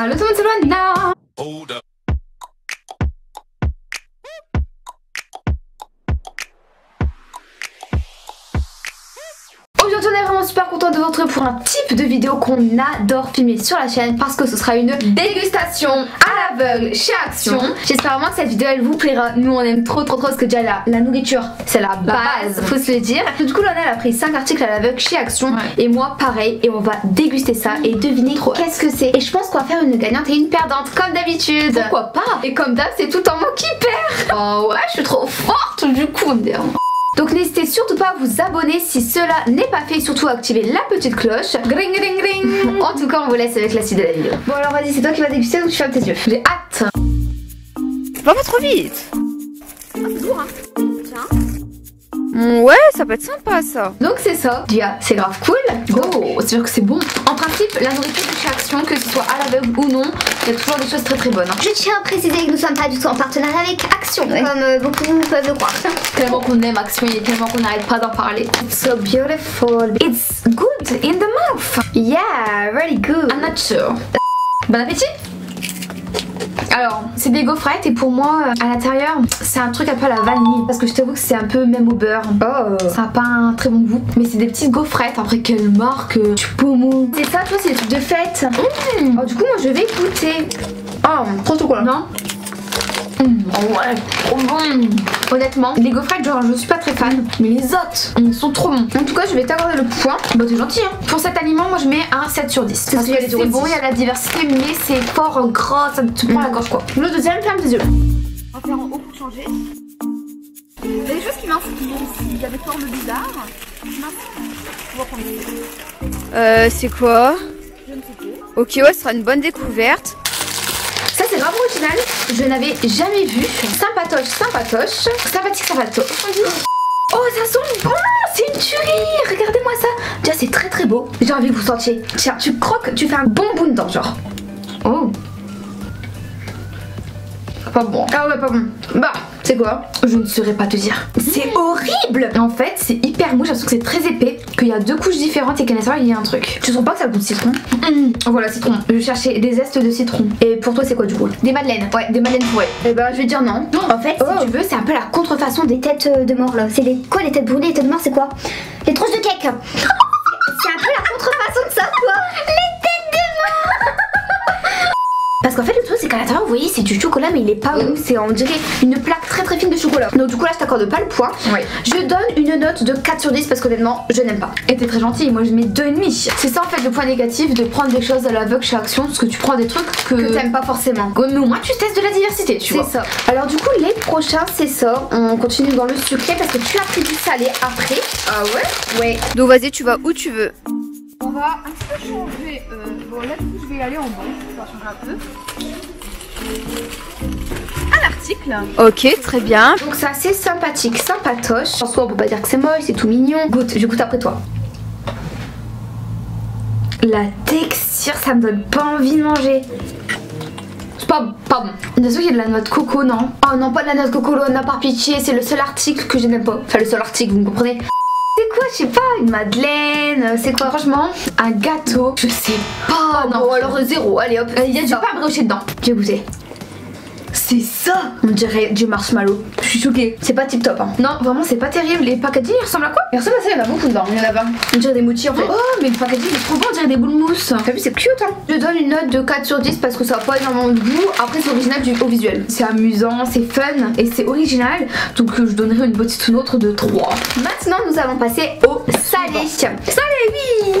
Allô tout le monde, c'est Loana. Aujourd'hui on est vraiment super content de vous retrouver pour un type de vidéo qu'on adore filmer sur la chaîne parce que ce sera une dégustation à l'aveugle chez Action. J'espère vraiment que cette vidéo elle vous plaira. Nous on aime trop parce que déjà la nourriture c'est la base, faut se le dire. Du coup Loana elle a pris 5 articles à l'aveugle chez Action et moi pareil, et on va déguster ça et deviner qu'est-ce que c'est. Et je pense qu'on va faire une gagnante et une perdante comme d'habitude. Pourquoi pas? Et comme d'hab c'est tout en moi qui perd. Oh ouais, je suis trop forte du coup. Donc n'hésitez surtout pas à vous abonner si cela n'est pas fait, surtout à activer la petite cloche. Gring gring gring. En tout cas on vous laisse avec la suite de la vidéo. Bon alors vas-y, c'est toi qui vas déguster donc tu fermes tes yeux. J'ai hâte. Va pas trop vite. Ah, c'est lourd hein. Tiens. Ouais, ça peut être sympa ça. Donc c'est ça. Dia, c'est grave cool. Oh, c'est sûr que c'est bon. En principe, la nourriture de chez Action, que ce soit à l'aveugle ou non, il y a toujours des choses très bonnes. Je tiens à préciser que nous sommes pas du tout en partenariat avec Action, comme beaucoup peuvent le croire. Tellement qu'on aime Action et tellement qu'on n'arrête pas d'en parler. It's so beautiful. It's good in the mouth. Yeah, really good. I'm not sure. Bon appétit. Alors, c'est des gaufrettes et pour moi, à l'intérieur, c'est un truc un peu à la vanille. Parce que je t'avoue que c'est un peu même au beurre. Oh. Ça n'a pas un très bon goût. Mais c'est des petites gaufrettes. Après, quelle marque du pommeau. C'est ça, toi, c'est des trucs de fête. Oh, du coup, moi, je vais goûter. Oh, trop chocolat. Non. Oh ouais, trop bon. Honnêtement, les gaufrettes, genre, je suis pas très fan. Mais les autres, ils sont trop bons. En tout cas, je vais t'accorder le point. Bah, t'es gentil, hein. Pour cet aliment, moi, je mets un 7 sur 10. Parce que c'est bon, il y a la diversité, mais c'est fort gras, ça te prend la gorge, quoi. Le deuxième, ferme tes yeux. On va faire en haut pour changer. Il y a des choses qui m'incitent ici. Il y a des formes bizarres. On va prendre c'est quoi? Je ne sais pas. Ok, ouais, ce sera une bonne découverte. Ça c'est grave original, je n'avais jamais vu. Sympatoche, sympathique. Oh ça sent bon, c'est une tuerie. Regardez-moi ça. Déjà c'est très beau. J'ai envie que vous sentiez. Tiens, tu croques, tu fais un bonbon dedans genre. Oh. Pas bon. Ah ouais, pas bon. Bah, c'est quoi? Je ne saurais pas te dire. C'est horrible. En fait, c'est hyper mou. J'ai l'impression que c'est très épais, qu'il y a deux couches différentes et qu'à l'intérieur il y a un truc. Tu sens pas que ça goûte citron? Voilà, citron. Je cherchais des zestes de citron. Et pour toi, c'est quoi du coup? Des madeleines. Ouais, des madeleines fourrées. Et bah, je vais dire non. En fait, si tu veux, c'est un peu la contrefaçon des têtes de mort là. C'est quoi les têtes brûlées, les têtes de mort, c'est quoi? Les tranches de cake. C'est un peu la contrefaçon de ça, quoi. Les têtes de mort. Parce qu'en fait le truc c'est qu'à l'intérieur vous voyez c'est du chocolat mais il est pas mou, c'est on dirait une plaque très fine de chocolat. Donc du coup là je t'accorde pas le point. Je donne une note de 4 sur 10 parce qu'honnêtement je n'aime pas. Et t'es très gentil, moi je mets 2,5. C'est ça en fait le point négatif de prendre des choses à l'aveugle chez Action, parce que tu prends des trucs que t'aimes pas forcément. Mais au moins tu testes de la diversité, tu vois. C'est ça. Alors du coup les prochains c'est ça, on continue dans le sucré parce que tu as pris du salé après. Ah ouais? Ouais. Donc vas-y, tu vas où tu veux. On va un petit peu changer. Bon, là, du coup, je vais aller en bas. On va changer un peu. Un article. Ok, très bien. Donc ça c'est sympathique, sympatoche. En soi on peut pas dire que c'est moche, c'est tout mignon. Goûte, je goûte après toi. La texture, ça me donne pas envie de manger. C'est pas bon. Bien sûr qu'il y a de la noix de coco, non? Oh non, pas de la noix de coco, Loana, par pitié. C'est le seul article que je n'aime pas. Enfin le seul article, vous me comprenez? C'est quoi, je sais pas, une madeleine, c'est quoi franchement? Un gâteau, je sais pas. Oh, non, bon alors 0, allez hop. Il y a du pain broché dedans. Je vais goûter. C'est ça. On dirait du marshmallow. Je suis choquée. C'est pas tip top hein. Non vraiment c'est pas terrible. Les packaging ils ressemblent à quoi? Il ressemble à ça, il y en a beaucoup dedans. Il y en a 20. On dirait des mochis en fait. Oh mais le packaging il est trop bon, on dirait des boules mousse. T'as vu c'est cute hein. Je donne une note de 4 sur 10 parce que ça a pas énormément de goût. Après c'est original au visuel. C'est amusant, c'est fun et c'est original. Donc je donnerai une petite note de 3. Maintenant nous allons passer au salé. Salé oui.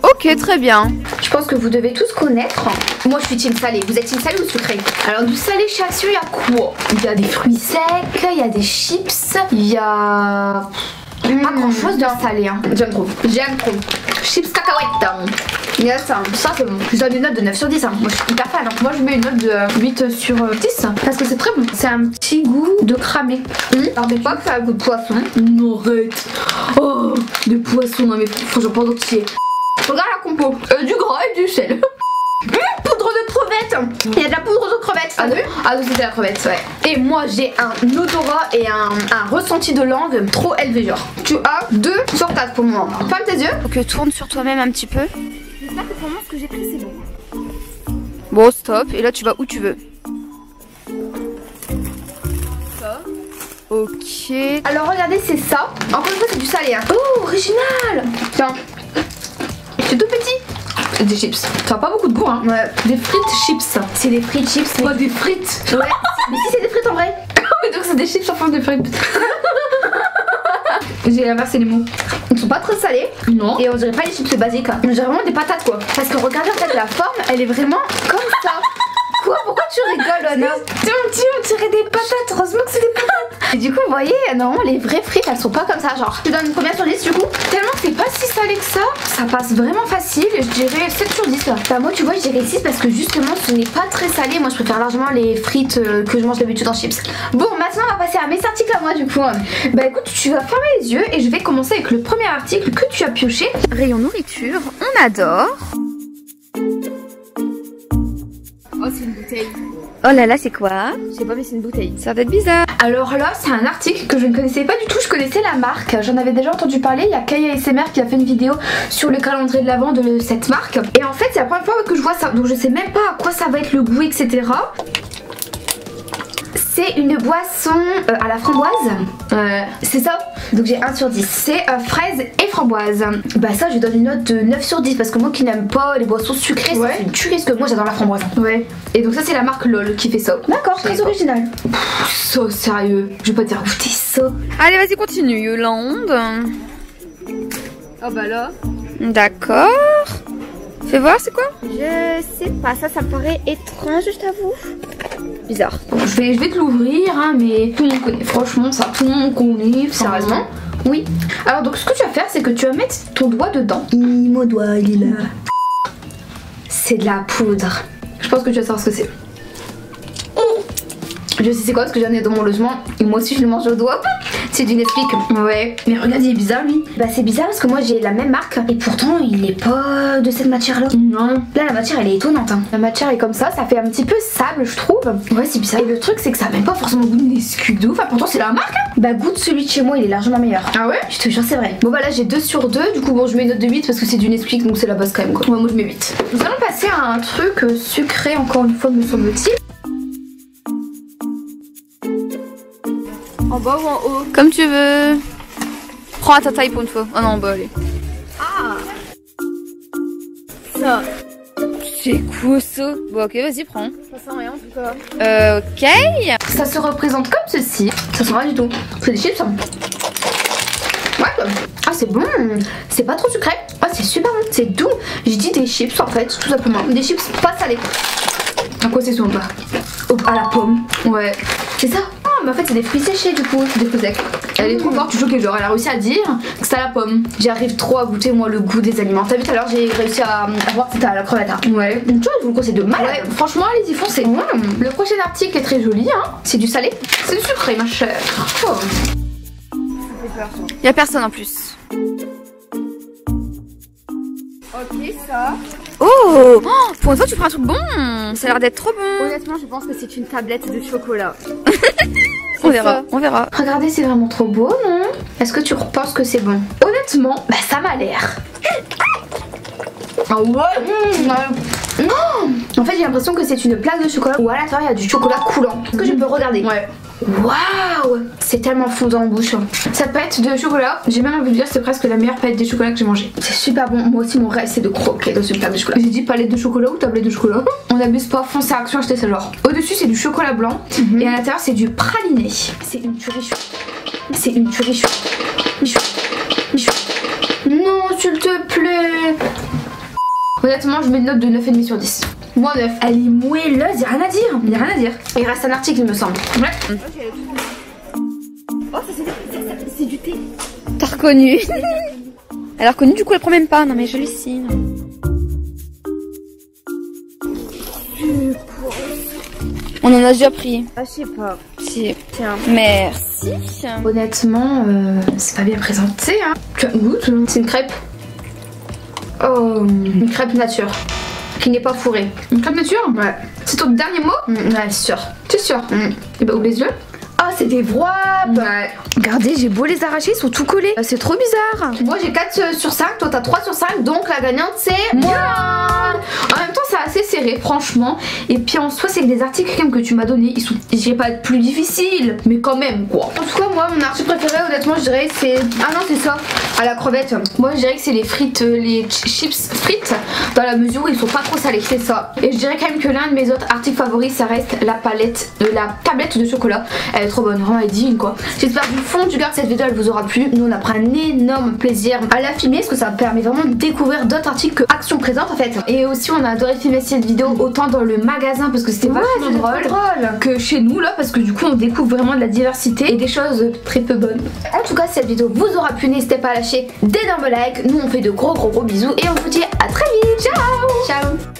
Ok, très bien. Je pense que vous devez tous connaître. Moi je suis team salé, vous êtes team salé ou sucré? Alors du salé chez Action il y a quoi? Il y a des fruits secs, il y a des chips, il y a... pas grand chose de salé hein. J'aime trop. Chips cacahuètes. Il y a ça, ça c'est bon. Je donne une note de 9 sur 10 hein. Moi je suis hyper fan hein. Moi je mets une note de 8 sur 10 parce que c'est très bon. C'est un petit goût de cramé. Alors des fois que ça a un goût de poisson. Non arrête. Oh, de poisson, non mais franchement pas entier. Regarde la compo, du gras et du sel. Poudre de crevette. Il y a de la poudre de crevette. Ah oui? Ah oui c'était la crevette ouais. Et moi j'ai un odorat et un ressenti de langue trop élevé genre. Tu as 2 sur 4 pour moi. Ferme tes yeux. Donc tourne sur toi-même un petit peu. J'espère que pour moi ce que j'ai pris c'est bon. Bon stop, et là tu vas où tu veux. Ça. Ok. Alors regardez, c'est ça. Encore une fois, c'est du salé. Hein. Oh, original. Tiens. C'est tout petit. C'est des chips. Ça a pas beaucoup de goût, hein. Ouais. Des frites chips. C'est des frites chips. Mais... Pas des frites. Ouais. Mais si c'est des frites en vrai. Mais donc c'est des chips en forme de frites. J'ai inversé les mots. Ils sont pas très salés. Non. Et on dirait pas les chips basiques. On dirait vraiment des patates quoi. Parce que regardez en fait la forme, elle est vraiment comme ça. Quoi? Pourquoi tu rigoles, Anna? On dirait des patates. Heureusement que c'est des patates. Et du coup, vous voyez, normalement les vraies frites elles sont pas comme ça. Genre, tu donnes combien sur 10 du coup? Tellement que c'est pas si salé que ça. Ça passe vraiment facile. Je dirais 7 sur 10 là. Bah, moi, tu vois, je dirais 6 parce que justement ce n'est pas très salé. Moi, je préfère largement les frites que je mange d'habitude en chips. Bon, maintenant on va passer à mes articles à moi du coup. Bah écoute, tu vas fermer les yeux et je vais commencer avec le premier article que tu as pioché. Rayon nourriture, on adore. Oh, c'est une bouteille. Oh là là, c'est quoi? Je sais pas, mais c'est une bouteille. Ça va être bizarre. Alors là, c'est un article que je ne connaissais pas du tout. Je connaissais la marque. J'en avais déjà entendu parler. Il y a Kaya SMR qui a fait une vidéo sur le calendrier de l'avant de cette marque. Et en fait, c'est la première fois que je vois ça. Donc je sais même pas à quoi ça va être le goût, etc. C'est une boisson à la framboise. C'est ça. Donc j'ai 1 sur 10. C'est fraise et framboise. Bah ça je donne une note de 9 sur 10 parce que moi qui n'aime pas les boissons sucrées, ouais. Ça c'est une tuerie parce que moi j'adore la framboise. Ouais. Et donc ça c'est la marque LOL qui fait ça. D'accord, très original. So sérieux. Je vais pas te dire goûter ça. Allez vas-y continue Yolande. Oh bah là. D'accord. Fais voir c'est quoi? Je sais pas, ça me paraît étrange je t'avoue. Bizarre. Je vais te l'ouvrir hein, mais tout le monde connaît. Franchement ça tout le monde connaît. Sérieusement. Oui. Alors donc ce que tu vas faire c'est que tu vas mettre ton doigt dedans. Mon doigt il est là. C'est de la poudre. Je pense que tu vas savoir ce que c'est. Je sais c'est quoi parce que j'en ai dans mon logement et moi aussi je le mange au doigt. C'est du Nesquik. Ouais. Mais regarde il est bizarre lui. Bah c'est bizarre parce que moi j'ai la même marque et pourtant il est pas de cette matière là. Non. Là la matière elle est étonnante hein. La matière est comme ça fait un petit peu sable je trouve. Ouais c'est bizarre. Et le truc c'est que ça a même pas forcément goût de Nesquik de ouf. Enfin pourtant c'est la marque hein. Bah goût de celui de chez moi il est largement meilleur. Ah ouais? Je te jure c'est vrai. Bon bah là j'ai 2 sur 2. Du coup bon je mets une note de 8 parce que c'est du Nesquik donc c'est la base quand même quoi. Ouais, moi je mets 8. Nous allons passer à un truc sucré encore une fois me semble-t-il. En bas ou en haut? Comme tu veux. Prends à ta taille pour une fois. Oh non, en bas, allez. Ah. Ça. C'est quoi ça? Bon, ok, vas-y, prends. Ça sent rien en tout cas. Ok. Ça se représente comme ceci. Ça sent rien du tout. C'est des chips hein. Ouais. Ah c'est bon. C'est pas trop sucré. Ah c'est super bon. C'est doux. Je dis des chips en fait, tout simplement. Des chips pas salés. À quoi c'est son bas? À la pomme. Ouais. C'est ça? Mais en fait c'est des fruits séchés du coup, des fruits secs. Elle est trop forte, je suis choquée, genre elle a réussi à dire que c'était à la pomme. J'arrive trop à goûter moi le goût des aliments. T'as vu tout à l'heure j'ai réussi à voir que c'était à la crevette. Hein. Ouais. Donc tu vois je vous le conseille de malade. Ouais, franchement allez-y foncez. Le prochain article est très joli hein. C'est du salé. C'est du sucré ma chère. Oh. Y'a personne en plus. Ok, ça. Oh, pour une fois tu prends un truc bon. Ça a l'air d'être trop bon. Honnêtement je pense que c'est une tablette de chocolat. On verra, on verra. Regardez c'est vraiment trop beau non? Est-ce que tu penses que c'est bon? Honnêtement, bah ça m'a l'air. Ah ouais. En fait j'ai l'impression que c'est une plaque de chocolat où à l'intérieur il y a du chocolat coulant. Est-ce que je peux regarder? Ouais. Waouh! C'est tellement fondant en bouche. Cette palette de chocolat, j'ai même envie de dire c'est presque la meilleure palette de chocolat que j'ai mangée. C'est super bon. Moi aussi mon rêve c'est de croquer dans une plaque de chocolat. J'ai dit palette de chocolat ou tablette de chocolat. On n'abuse pas, foncez à Action acheter ce genre. Au-dessus c'est du chocolat blanc et à l'intérieur c'est du praliné. C'est une tuerie. C'est une tuerie. Non s'il te plaît. Honnêtement je mets une note de 9,5 sur 10. Moi 9. Elle est moelleuse, y'a rien à dire. Y'a rien à dire. Il reste un article il me semble. Ouais. Oh ça c'est du thé. T'as reconnu. Elle a reconnu du coup elle prend même pas. Non mais je hallucine. On en a déjà pris. Ah je sais pas. Si. Tiens. Merci. Honnêtement, c'est pas bien présenté hein. Tu goûtes? C'est une crêpe. Oh, une crêpe nature. Qui n'est pas fourrée. Une crêpe nature? Ouais. C'est ton dernier mot? Ouais, sûr. Tu es sûr? Et bah ouvre les yeux. Ah c'est des wraps. Ouais. Regardez, j'ai beau les arracher, ils sont tout collés. C'est trop bizarre. Moi j'ai 4 sur 5, toi t'as 3 sur 5, donc la gagnante c'est moi. En même temps c'est assez serré franchement. Et puis en soi c'est que les articles que tu m'as donné, ils sont, je dirais pas plus difficiles, mais quand même quoi. En tout cas moi mon article préféré honnêtement je dirais c'est... Ah non c'est ça, à la crevette. Moi je dirais que c'est les frites, les chips frites, dans la mesure où ils sont pas trop salés, c'est ça. Et je dirais quand même que l'un de mes autres articles favoris ça reste la tablette de chocolat. Elle est trop bonne, vraiment elle est digne quoi. J'espère du fond du cœur que cette vidéo elle vous aura plu. Nous on a pris un énorme plaisir à la filmer parce que ça permet vraiment de découvrir d'autres articles que Action Présente en fait. Et aussi on a adoré filmer cette vidéo autant dans le magasin parce que c'était vachement drôle que chez nous là, parce que du coup on découvre vraiment de la diversité et des choses très peu bonnes. En tout cas si cette vidéo vous aura plu, n'hésitez pas à lâcher d'énormes likes. Nous on fait de gros bisous et on vous dit à très vite. Ciao. Ciao.